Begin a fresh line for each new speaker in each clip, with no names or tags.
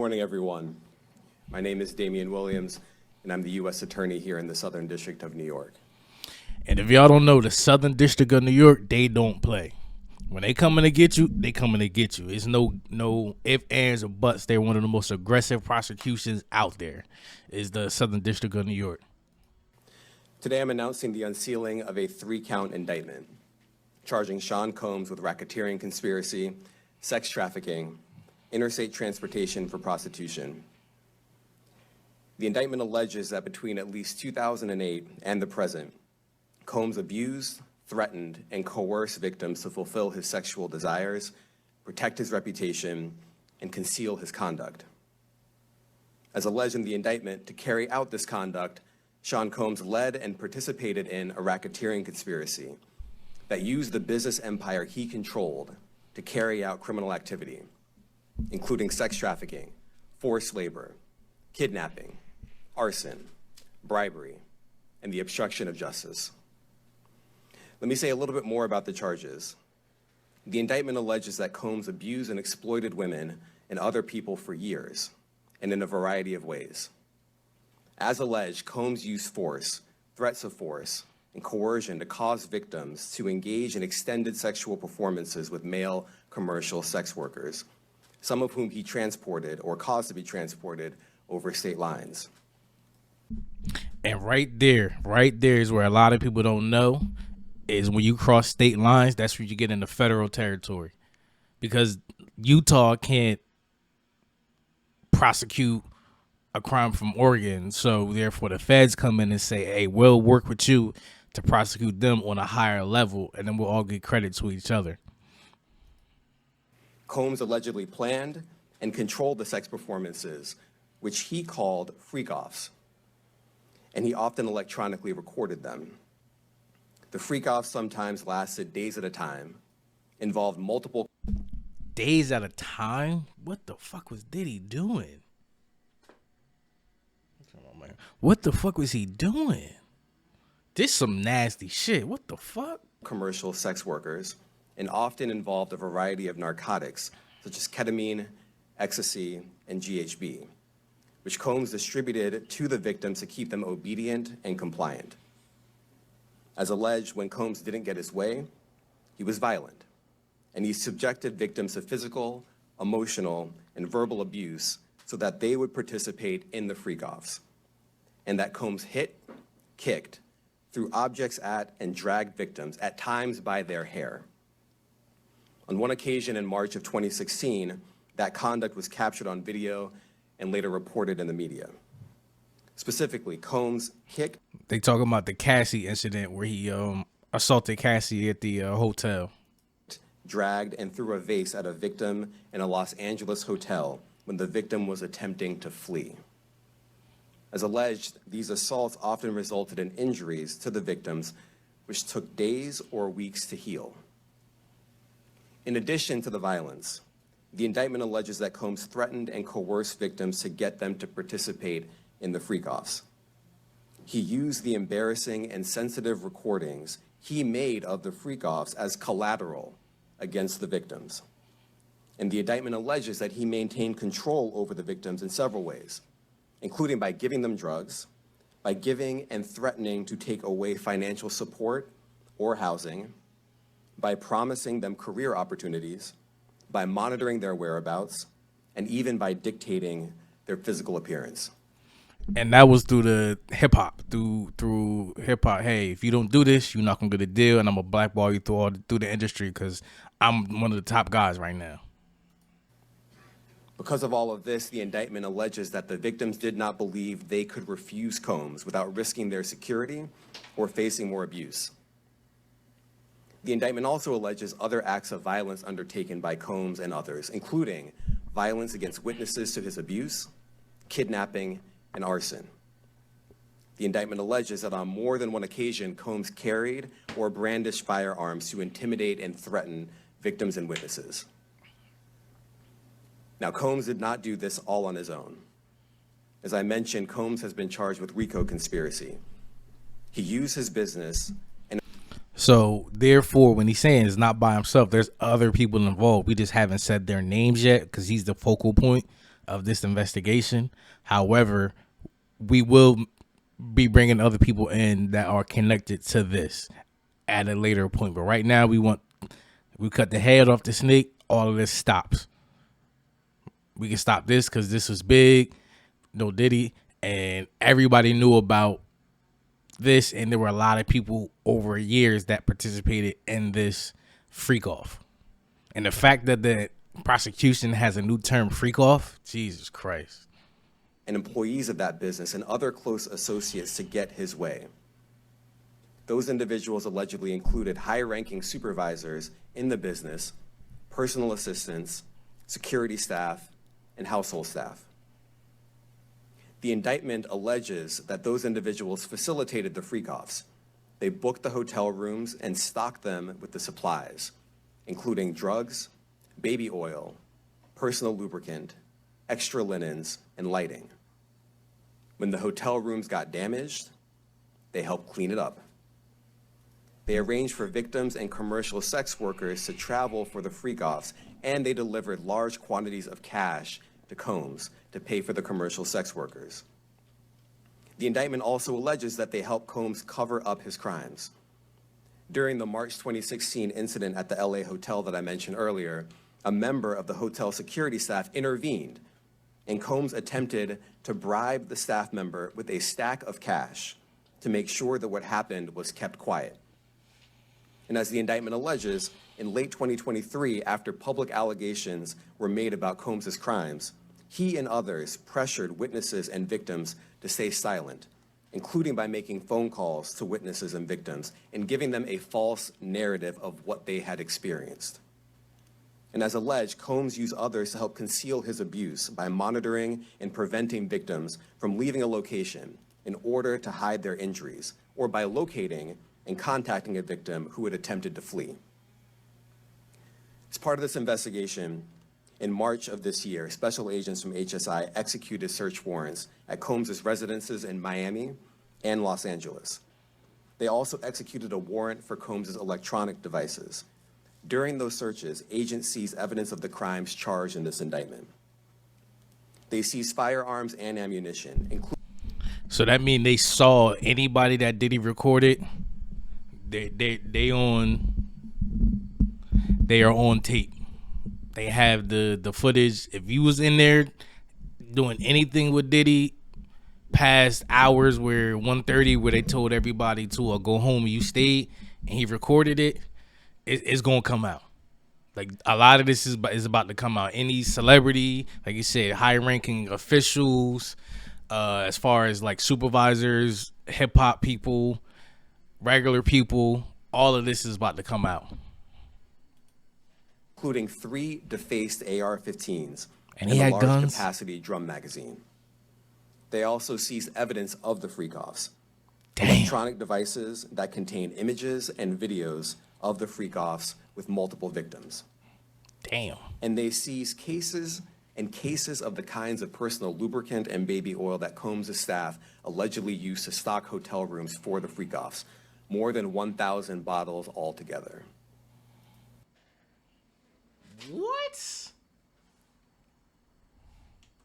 Morning, everyone. My name is Damian Williams, and I'm the U.S. Attorney here in the Southern District of New York.
And if y'all don't know, the Southern District of New York, they don't play. When they coming to get you, they coming to get you. It's no ifs, ands, or buts. They're one of the most aggressive prosecutions out there, is the Southern District of New York.
Today, I'm announcing the unsealing of a 3-count indictment, charging Sean Combs with racketeering conspiracy, sex trafficking, interstate transportation for prostitution. The indictment alleges that between at least 2008 and the present, Combs abused, threatened, and coerced victims to fulfill his sexual desires, protect his reputation, and conceal his conduct. As alleged in the indictment, to carry out this conduct, Sean Combs led and participated in a racketeering conspiracy that used the business empire he controlled to carry out criminal activity, including sex trafficking, forced labor, kidnapping, arson, bribery, and the obstruction of justice. Let me say a little bit more about the charges. The indictment alleges that Combs abused and exploited women and other people for years, and in a variety of ways. As alleged, Combs used force, threats of force, and coercion to cause victims to engage in extended sexual performances with male commercial sex workers, some of whom he transported or caused to be transported over state lines.
And right there is where a lot of people don't know, is when you cross state lines, that's where you get into federal territory. Because Utah can't prosecute a crime from Oregon, so therefore the feds come in and say, hey, we'll work with you to prosecute them on a higher level, and then we'll all get credit to each other.
Combs allegedly planned and controlled the sex performances, which he called freak-offs, and he often electronically recorded them. The freak-offs sometimes lasted days at a time, involved multiple...
Days at a time? What the fuck was Diddy doing? What the fuck was he doing? This some nasty shit. What the fuck?
Commercial sex workers, and often involved a variety of narcotics, such as ketamine, ecstasy, and GHB, which Combs distributed to the victims to keep them obedient and compliant. As alleged, when Combs didn't get his way, he was violent, and he subjected victims to physical, emotional, and verbal abuse so that they would participate in the freak-offs, and that Combs hit, kicked, threw objects at, and dragged victims, at times by their hair. On one occasion in March of 2016, that conduct was captured on video and later reported in the media. Specifically, Combs kicked...
They talking about the Cassie incident where he assaulted Cassie at the hotel.
Dragged and threw a vase at a victim in a Los Angeles hotel when the victim was attempting to flee. As alleged, these assaults often resulted in injuries to the victims, which took days or weeks to heal. In addition to the violence, the indictment alleges that Combs threatened and coerced victims to get them to participate in the freak-offs. He used the embarrassing and sensitive recordings he made of the freak-offs as collateral against the victims. And the indictment alleges that he maintained control over the victims in several ways, including by giving them drugs, by giving and threatening to take away financial support or housing, by promising them career opportunities, by monitoring their whereabouts, and even by dictating their physical appearance.
And that was through the hip hop, through hip hop. Hey, if you don't do this, you're not gonna get a deal, and I'm gonna blackball you through the industry because I'm one of the top guys right now.
Because of all of this, the indictment alleges that the victims did not believe they could refuse Combs without risking their security or facing more abuse. The indictment also alleges other acts of violence undertaken by Combs and others, including violence against witnesses to his abuse, kidnapping, and arson. The indictment alleges that on more than one occasion, Combs carried or brandished firearms to intimidate and threaten victims and witnesses. Now, Combs did not do this all on his own. As I mentioned, Combs has been charged with RICO conspiracy. He used his business and...
So, therefore, when he's saying it's not by himself, there's other people involved. We just haven't said their names yet because he's the focal point of this investigation. However, we will be bringing other people in that are connected to this at a later point. But right now, we cut the head off the snake. All of this stops. We can stop this because this was big. No Diddy, and everybody knew about this, and there were a lot of people over years that participated in this freak off. And the fact that the prosecution has a new term, freak off, Jesus Christ.
And employees of that business and other close associates to get his way. Those individuals allegedly included high-ranking supervisors in the business, personal assistants, security staff, and household staff. The indictment alleges that those individuals facilitated the freak-offs. They booked the hotel rooms and stocked them with the supplies, including drugs, baby oil, personal lubricant, extra linens, and lighting. When the hotel rooms got damaged, they helped clean it up. They arranged for victims and commercial sex workers to travel for the freak-offs, and they delivered large quantities of cash to Combs to pay for the commercial sex workers. The indictment also alleges that they helped Combs cover up his crimes. During the March 2016 incident at the LA hotel that I mentioned earlier, a member of the hotel security staff intervened, and Combs attempted to bribe the staff member with a stack of cash to make sure that what happened was kept quiet. And as the indictment alleges, in late 2023, after public allegations were made about Combs' crimes, he and others pressured witnesses and victims to stay silent, including by making phone calls to witnesses and victims and giving them a false narrative of what they had experienced. And as alleged, Combs used others to help conceal his abuse by monitoring and preventing victims from leaving a location in order to hide their injuries, or by locating and contacting a victim who had attempted to flee. As part of this investigation, in March of this year, special agents from HSI executed search warrants at Combs' residences in Miami and Los Angeles. They also executed a warrant for Combs' electronic devices. During those searches, agents seized evidence of the crimes charged in this indictment. They seized firearms and ammunition, including...
So that means they saw anybody that Diddy recorded. They are on tape. They have the footage. If you was in there doing anything with Diddy past hours where 1:30 where they told everybody to go home and you stayed and he recorded it, it's gonna come out. Like a lot of this is about to come out. Any celebrity, like you said, high-ranking officials, as far as like supervisors, hip hop people, regular people, all of this is about to come out.
Including 3 defaced AR-15s
and he had
a large
guns?
capacity drum magazine. They also seized evidence of the freak-offs.
Damn.
Electronic devices that contain images and videos of the freak-offs with multiple victims.
Damn.
And they seized cases of the kinds of personal lubricant and baby oil that Combs' staff allegedly used to stock hotel rooms for the freak-offs, more than 1,000 bottles altogether.
What?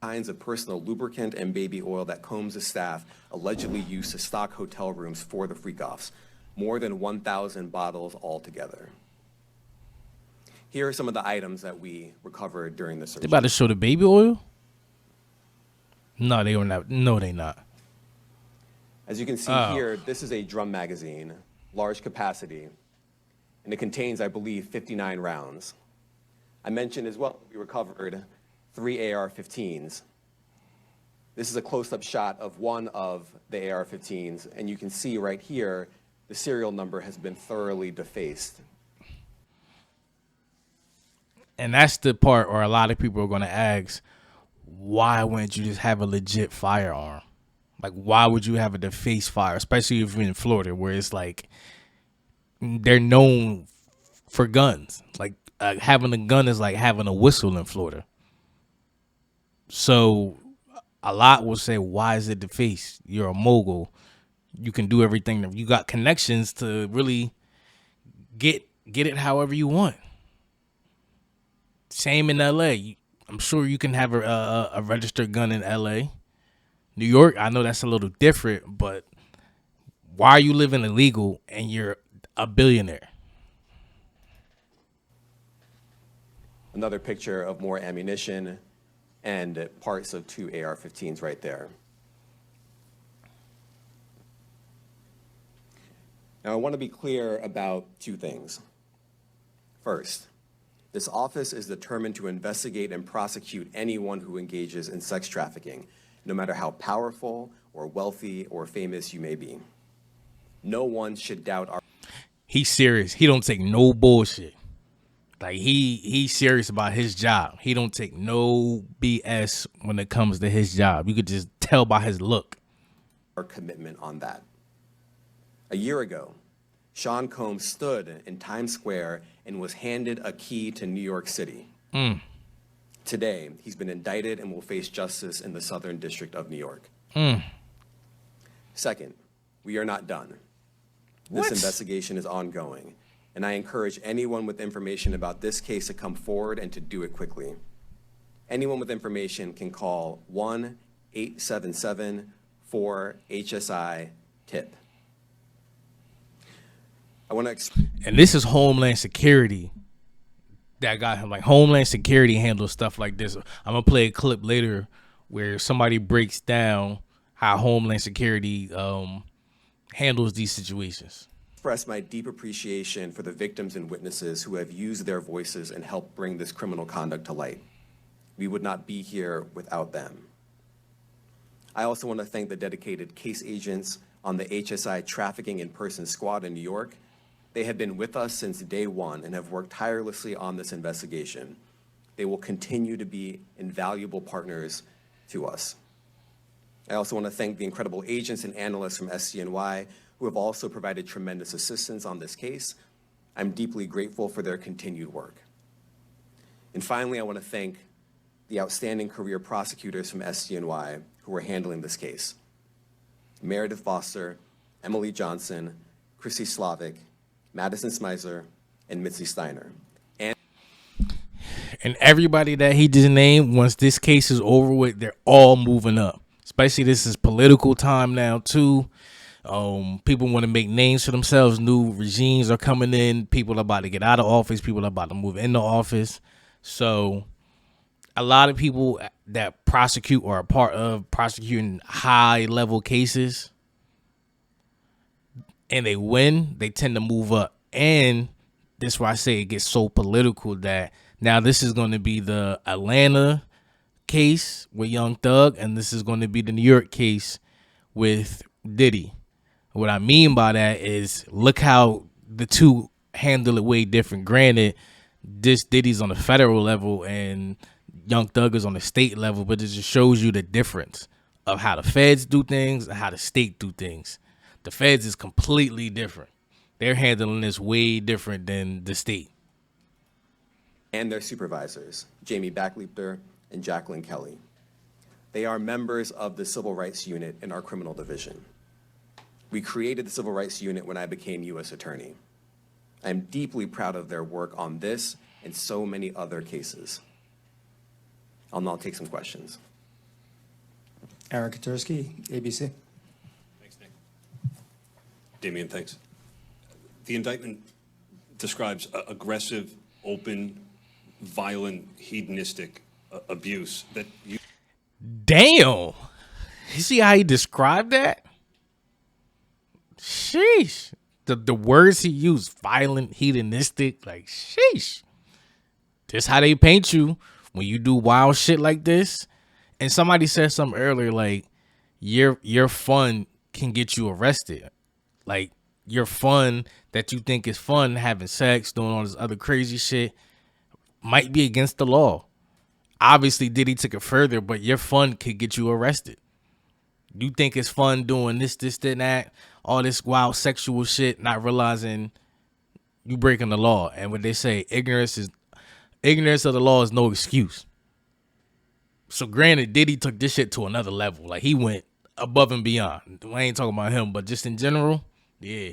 Kinds of personal lubricant and baby oil that Combs' staff allegedly used to stock hotel rooms for the freak-offs, more than 1,000 bottles altogether. Here are some of the items that we recovered during the search.
They about to show the baby oil? No, they don't have. No, they not.
As you can see here, this is a drum magazine, large capacity, and it contains, I believe, 59 rounds. I mentioned as well, we recovered 3 AR-15s. This is a close-up shot of one of the AR-15s, and you can see right here, the serial number has been thoroughly defaced.
And that's the part where a lot of people are going to ask, why wouldn't you just have a legit firearm? Like, why would you have a defaced fire, especially if you're in Florida, where it's like they're known for guns. Like, having a gun is like having a whistle in Florida. So a lot will say, why is it defaced? You're a mogul. You can do everything. You got connections to really get it however you want. Same in LA. I'm sure you can have a registered gun in L.A. New York, I know that's a little different, but why are you living illegal and you're a billionaire?
Another picture of more ammunition and parts of 2 AR-15s right there. Now, I want to be clear about 2 things. First, this office is determined to investigate and prosecute anyone who engages in sex trafficking, no matter how powerful or wealthy or famous you may be. No one should doubt our...
He's serious. He don't take no bullshit. Like he's serious about his job. He don't take no BS when it comes to his job. You could just tell by his look.
Our commitment on that. A year ago, Sean Combs stood in Times Square and was handed a key to New York City. Today, he's been indicted and will face justice in the Southern District of New York. Second, we are not done. This investigation is ongoing, and I encourage anyone with information about this case to come forward and to do it quickly. Anyone with information can call 1-877-4-HSI-TIP. I want to...
And this is Homeland Security that got him. Like, Homeland Security handles stuff like this. I'm going to play a clip later where somebody breaks down how Homeland Security handles these situations.
Express my deep appreciation for the victims and witnesses who have used their voices and helped bring this criminal conduct to light. We would not be here without them. I also want to thank the dedicated case agents on the HSI Trafficking in Person Squad in New York. They have been with us since day one and have worked tirelessly on this investigation. They will continue to be invaluable partners to us. I also want to thank the incredible agents and analysts from SCNY who have also provided tremendous assistance on this case. I'm deeply grateful for their continued work. And finally, I want to thank the outstanding career prosecutors from SCNY who are handling this case. Meredith Foster, Emily Johnson, Chrissy Slavic, Madison Smizer, and Mitzi Steiner.
And everybody that he just named, once this case is over with, they're all moving up. Especially this is political time now too. People want to make names for themselves. New regimes are coming in. People are about to get out of office. People are about to move into office. So a lot of people that prosecute or are part of prosecuting high level cases and they win, they tend to move up. And that's why I say it gets so political that now this is going to be the Atlanta case with Young Thug, and this is going to be the New York case with Diddy. What I mean by that is look how the two handle it way different. Granted, this Diddy's on the federal level and Young Thug is on the state level, but it just shows you the difference of how the feds do things and how the state do things. The feds is completely different. They're handling this way different than the state.
And their supervisors, Jamie Backleeper and Jacqueline Kelly. They are members of the Civil Rights Unit in our criminal division. We created the Civil Rights Unit when I became U.S. Attorney. I'm deeply proud of their work on this and so many other cases. I'll now take some questions.
Eric Katursky, ABC.
Thanks, Nick. Damian, thanks. The indictment describes aggressive, open, violent, hedonistic abuse that you...
Damn. You see how he described that? Sheesh. The words he used, violent, hedonistic, like, sheesh. This how they paint you when you do wild shit like this. And somebody said something earlier, like, your fun can get you arrested. Like, your fun that you think is fun, having sex, doing all this other crazy shit, might be against the law. Obviously, Diddy took it further, but your fun could get you arrested. You think it's fun doing this, that, all this wild sexual shit, not realizing you breaking the law. And what they say, ignorance of the law is no excuse. So granted, Diddy took this shit to another level. Like, he went above and beyond. I ain't talking about him, but just in general, yeah.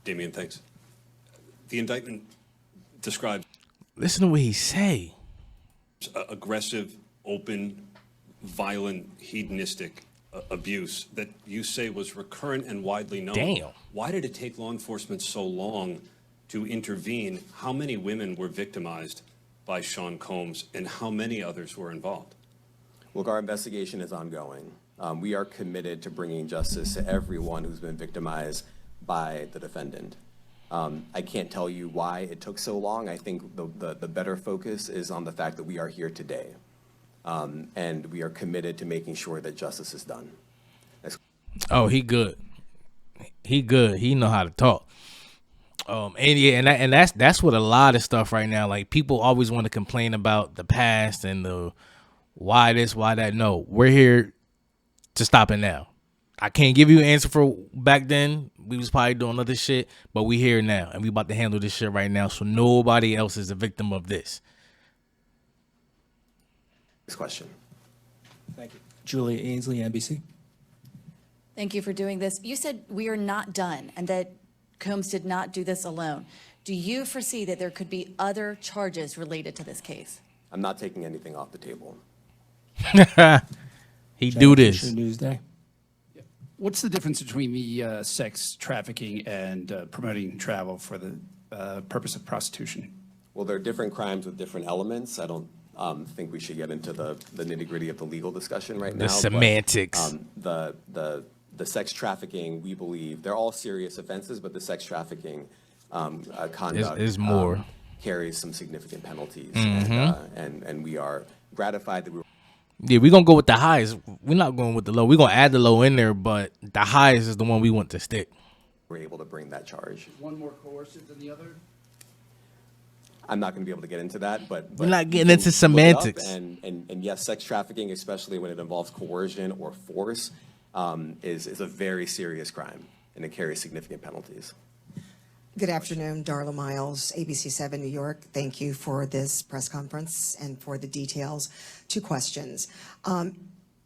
Damian, thanks. The indictment describes...
Listen to what he say.
Aggressive, open, violent, hedonistic abuse that you say was recurrent and widely known.
Damn.
Why did it take law enforcement so long to intervene? How many women were victimized by Sean Combs, and how many others were involved?
Look, our investigation is ongoing. We are committed to bringing justice to everyone who's been victimized by the defendant. I can't tell you why it took so long. I think the better focus is on the fact that we are here today. And we are committed to making sure that justice is done.
Oh, he good. He good. He know how to talk. And yeah, and that's what a lot of stuff right now. Like, people always want to complain about the past and the why this, why that. No, we're here to stop it now. I can't give you an answer for back then. We was probably doing other shit, but we here now, and we about to handle this shit right now, so nobody else is a victim of this.
Next question.
Thank you. Julia Ainsley, NBC.
Thank you for doing this. You said we are not done and that Combs did not do this alone. Do you foresee that there could be other charges related to this case?
I'm not taking anything off the table.
He do this.
Newsday.
What's the difference between the sex trafficking and promoting travel for the purpose of prostitution?
Well, there are different crimes with different elements. I don't think we should get into the nitty-gritty of the legal discussion right now.
The semantics.
But, the sex trafficking, we believe, they're all serious offenses, but the sex trafficking conduct
is more.
Carries some significant penalties.
Mm-hmm.
And we are gratified that we were
Yeah, we're going to go with the highs. We're not going with the low. We're going to add the low in there, but the highs is the one we want to stick.
able to bring that charge.
One more coercive than the other?
I'm not going to be able to get into that, but
We're not getting
you can
into
look it up,
semantics.
And yes, sex trafficking, especially when it involves coercion or force, is a very serious crime, and it carries significant penalties.
Good afternoon, Darla Miles, ABC 7 New York. Thank you for this press conference and for the details. 2 questions.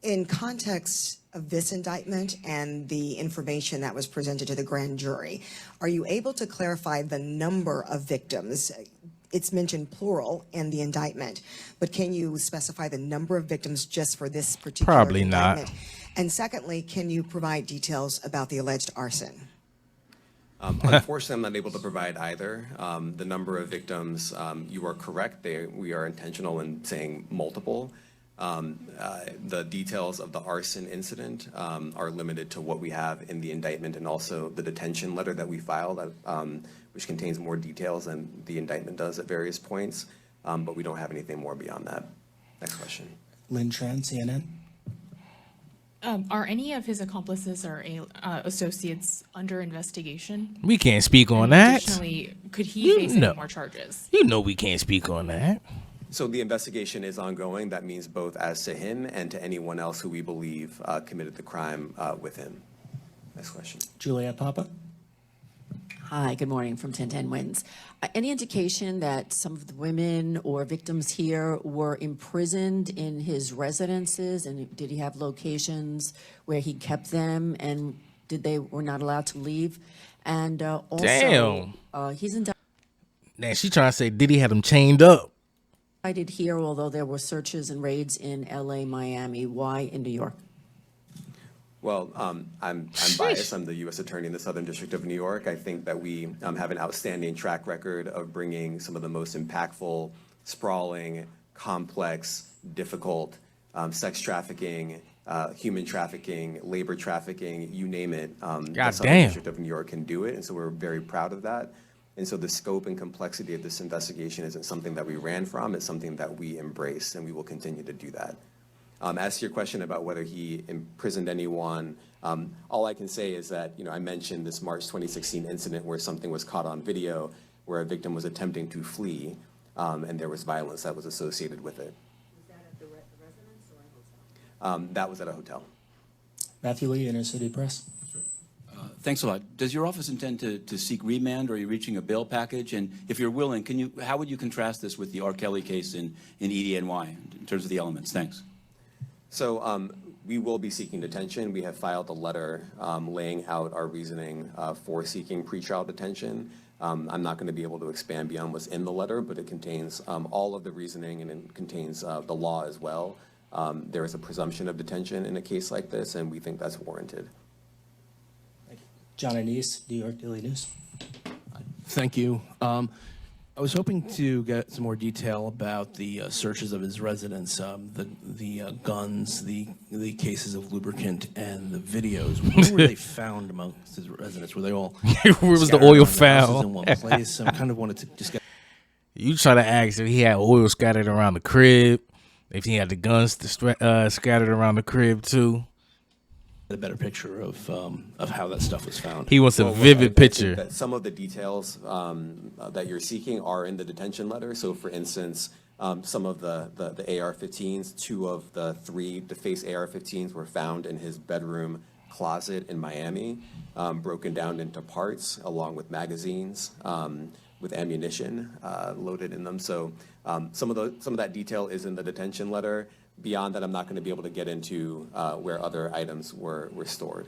In context of this indictment and the information that was presented to the grand jury, are you able to clarify the number of victims? It's mentioned plural in the indictment, but can you specify the number of victims just for this particular
Probably not.
indictment? And secondly, can you provide details about the alleged arson?
Unfortunately, I'm not able to provide either. The number of victims, you are correct. We are intentional in saying multiple. The details of the arson incident are limited to what we have in the indictment and also the detention letter that we filed, which contains more details than the indictment does at various points. But we don't have anything more beyond that. Next question.
Lynn Tran, CNN.
Are any of his accomplices or associates under investigation?
We can't speak on
And
that.
Additionally, could he
You
face
know.
any more charges?
You know we can't speak on that.
So the investigation is ongoing. That means both as to him and to anyone else who we believe committed the crime with him. Next question.
Juliet Papa.
Hi, good morning from 1010 Wins. Any indication that some of the women or victims here were imprisoned in his residences, and did he have locations where he kept them, and were not allowed to leave? And also,
Damn.
He's
Man, she trying to say Diddy had him chained up.
indicted here, although there were searches and raids in LA, Miami. Why in New York?
Well, I'm biased. I'm the U.S. Attorney in the Southern District of New York. I think that we have an outstanding track record of bringing some of the most impactful, sprawling, complex, difficult sex trafficking, human trafficking, labor trafficking, you name it. The Southern District of New York can do it, and so we're very proud of that. And so the scope and complexity of this investigation isn't something that we ran from. It's something that we embrace, and we will continue to do that. As to your question about whether he imprisoned anyone, all I can say is that, I mentioned this March 2016 incident where something was caught on video where a victim was attempting to flee, and there was violence that was associated with it.
Was that at the residence or a hotel?
That was at a hotel.
Matthew Lee, Inner City Press.
Thanks a lot. Does your office intend to seek remand, or are you reaching a bail package? And if you're willing, how would you contrast this with the R. Kelly case in EDNY in terms of the elements? Thanks.
So We will be seeking detention. We have filed a letter laying out our reasoning for seeking pretrial detention. I'm not going to be able to expand beyond what's in the letter, but it contains all of the reasoning, and it contains the law as well. There is a presumption of detention in a case like this, and we think that's warranted.
John Anise, New York Daily News.
Thank you. I was hoping to get some more detail about the searches of his residence, the guns, the cases of lubricant, and the videos. Where were they found amongst his residence? Were they all
Where was the
scattered
oil
around the houses
found?
in one place? I kind of wanted to just get
You try to ask if he had oil scattered around the crib, if he had the guns scattered around the crib too.
a better picture of how that stuff was found.
He wants a
Well,
vivid
I think
picture.
that some of the details that you're seeking are in the detention letter. So for instance, some of the AR-15s, 2 of the 3 DeFace AR-15s were found in his bedroom closet in Miami, broken down into parts along with magazines with ammunition loaded in them. So some of that detail is in the detention letter. Beyond that, I'm not going to be able to get into where other items were stored.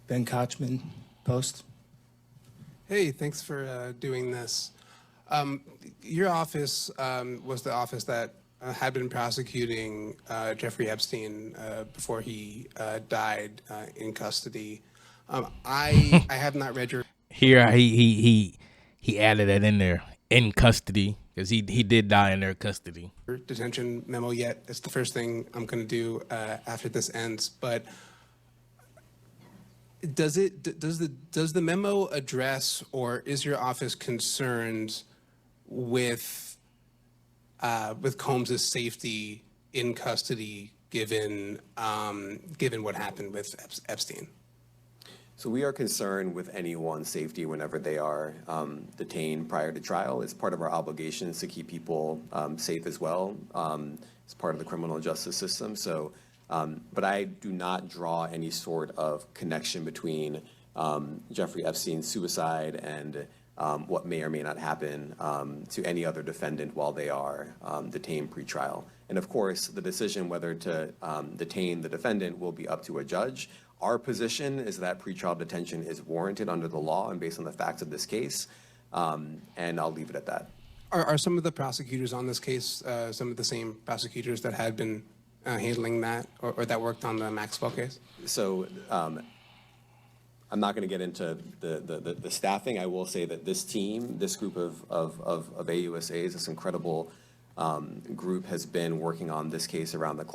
Ben Kochman, Post.
Hey, thanks for doing this. Your office was the office that had been prosecuting Jeffrey Epstein before he died in custody. I have not read your
Here he added that in there, in custody, because he did die in their custody.
detention memo yet. It's the first thing I'm going to do after this ends. But does the memo address, or is your office concerned with Combs's safety in custody, given what happened with Epstein?
So we are concerned with anyone's safety whenever they are detained prior to trial. It's part of our obligations to keep people safe as well. It's part of the criminal justice system. So, but I do not draw any sort of connection between Jeffrey Epstein's suicide and what may or may not happen to any other defendant while they are detained pre-trial. And of course, the decision whether to detain the defendant will be up to a judge. Our position is that pretrial detention is warranted under the law and based on the facts of this case, and I'll leave it at that.
Are some of the prosecutors on this case some of the same prosecutors that had been handling that, or that worked on the Maxwell case?
So I'm not going to get into the staffing. I will say that this team, this group of AUSAs, this incredible group has been working on this case around the clock.